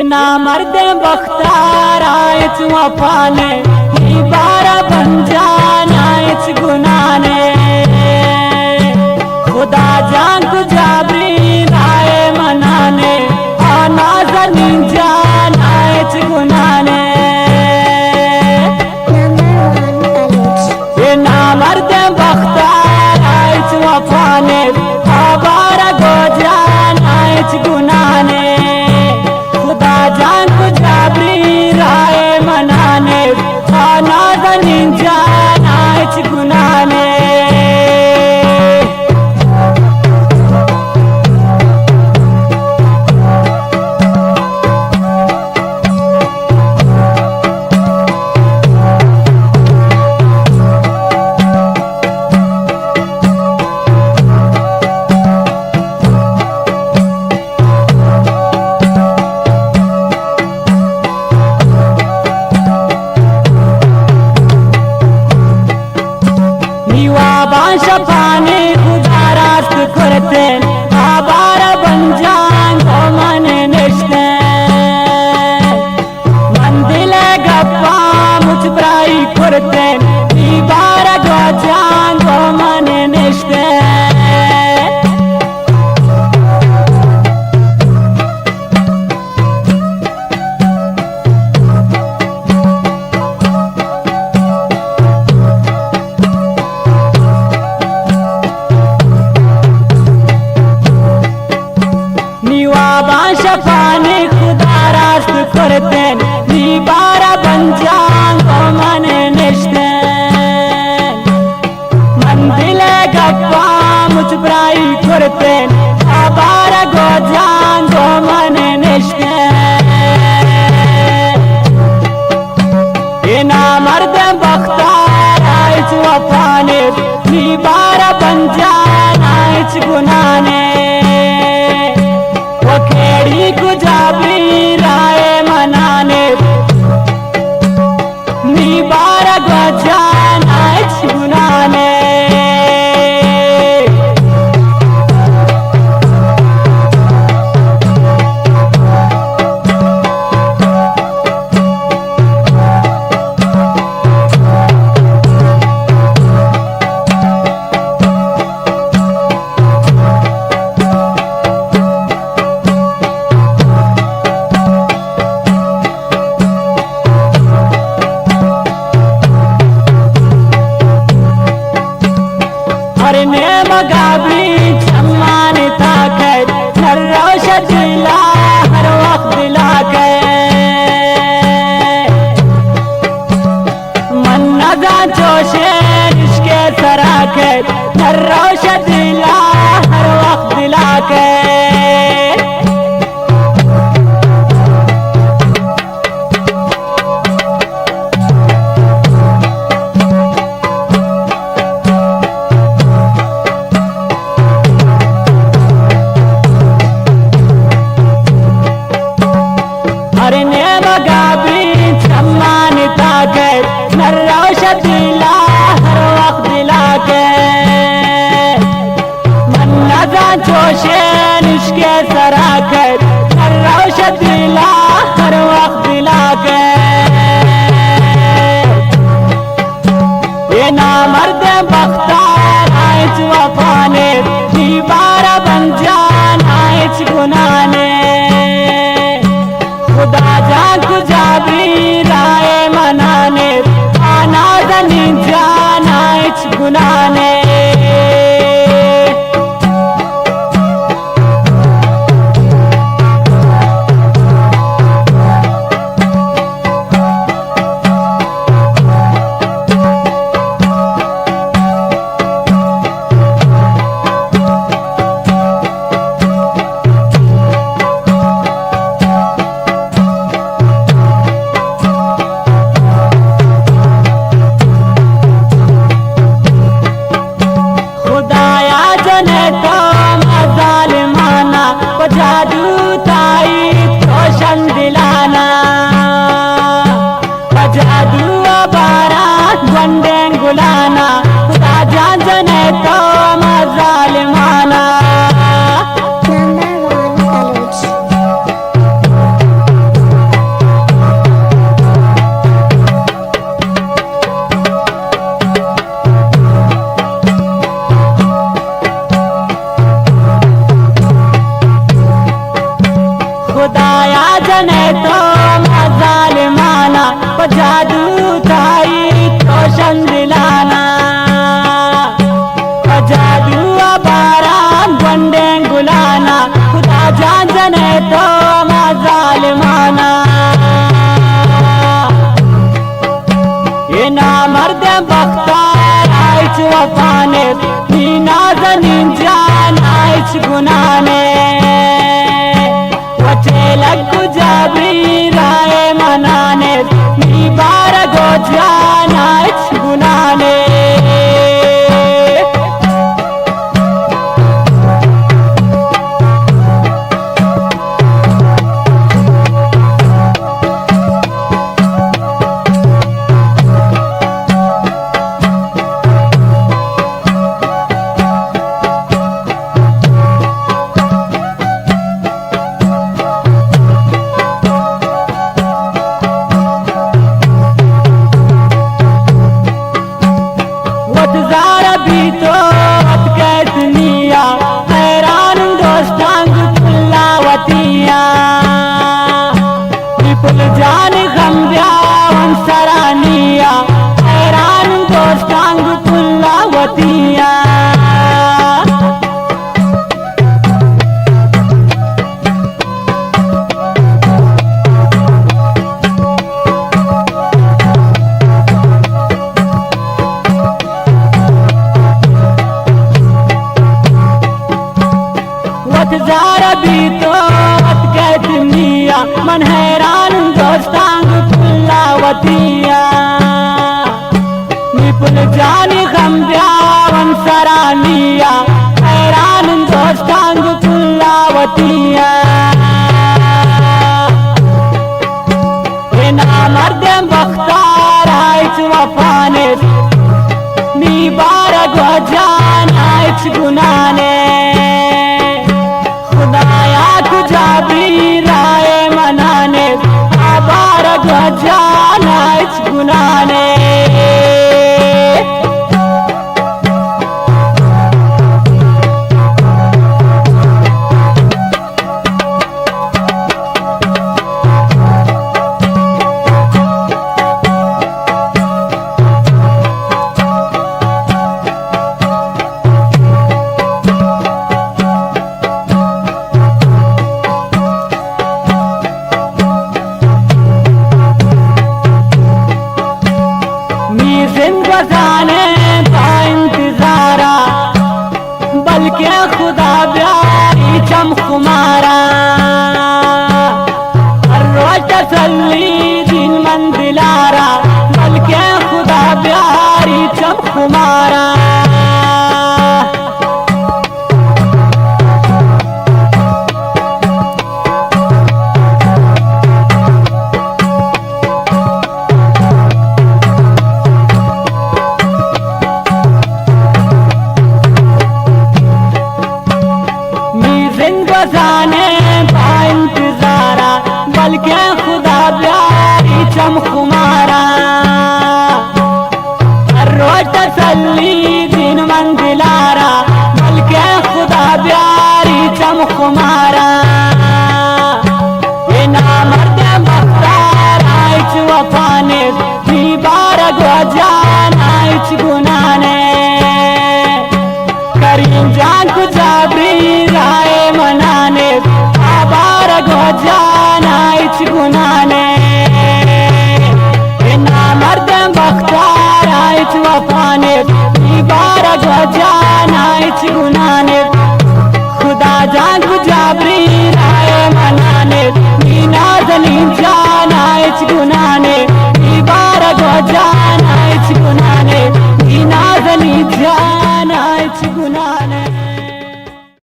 ना मर्द बख्तार आयच वफाने बारा बन जाना इच गुनाने खुदा जान को जाबरी राय मनाने आना जमीन जाना इच गुनाने ना मर्द बख्तार आयच वफाने बारा गो जाना इच गुनाने जान को जाबरी राय मनाने खाना जनीन जाना इच गुनाने शफाने खुदा रास्त करते आबारा बन जान तो मन निश्ते मंदिल गप्पा मुझ प्राई करते बारा गो जान तो मन निश्ते शफाने खुदा रास्त करते बारा बन जान तो मन निश्ते मंदिल गप्पा मुझ प्राई करते बारा गो जान तो मन निश्ते ना मर्द बख्तार आयच वफाने बारा बन जाना इच गुनाने खेड़ी को जाबरी राय मनाने बारा गो जाना इच गुनाने गाबरी सम्मान ताकत हर रोश दिला हर वक्त दिला के मन नजा जोशे इसके सराकत हर रोश दिला हर वक्त दिला के दिला हर वक्त दिला के मन नजा जोशे इसके सराकत हर रोश दिला हर वक्त दिला के ना मर्द बख्तार आयच वफाने बारा बन जाना इच गुनाने खुदा जान को जाबरी राय मनाने आना जनीन जाना इच गुनाने रोशन दिलाना जादू बारान बंदे गुलाना खुदा जान जने तो जालिमाना ये ना मर्द बख्तार आइच वफाने नीना जनीन जान आइच गुनाने वचे लगु जाबरी राय मनाने नी बार गो जान आइच गुनाने जान गंब्या सरानिया हैरान दोस्तांग पुल्लावतिया वतजारा भी तो कहतनिया मन हैरान दोस्तांग पुल्लावतिया निपुल जानी गंब्यावन सरानिया हैरान दोस्तांग पुल्लावतिया ना मर्द बख्तार आइच वफाने नी बार गो जान आइच गुनाने खुदाया जाबरी राय मनाने आबार गो जान आइच गुनाने बजाने का इंतजारा बल्कि खुदा प्यारी चमकुमारा हर रोज तसल्ली दिन मंदिलारा बल्कि खुदा प्यारी चमकुमारा बजाने का इंतजारा बल्कि खुदा प्यारी चमकुमारा हर रोज तसल्ली दिन मंदिलारा बल्कि खुदा प्यारी चमकुमारा ये ना मर्द बख्तार आइच वफाने नी बार गो जान आइच गुनाने करीम जान को जाबरी राय मनाने आबार गो जान आइच गुनाने ना मर्द बख्तार आइच वफाने नी बार गो जान आइच गुनाने खुदा जान को जाबरी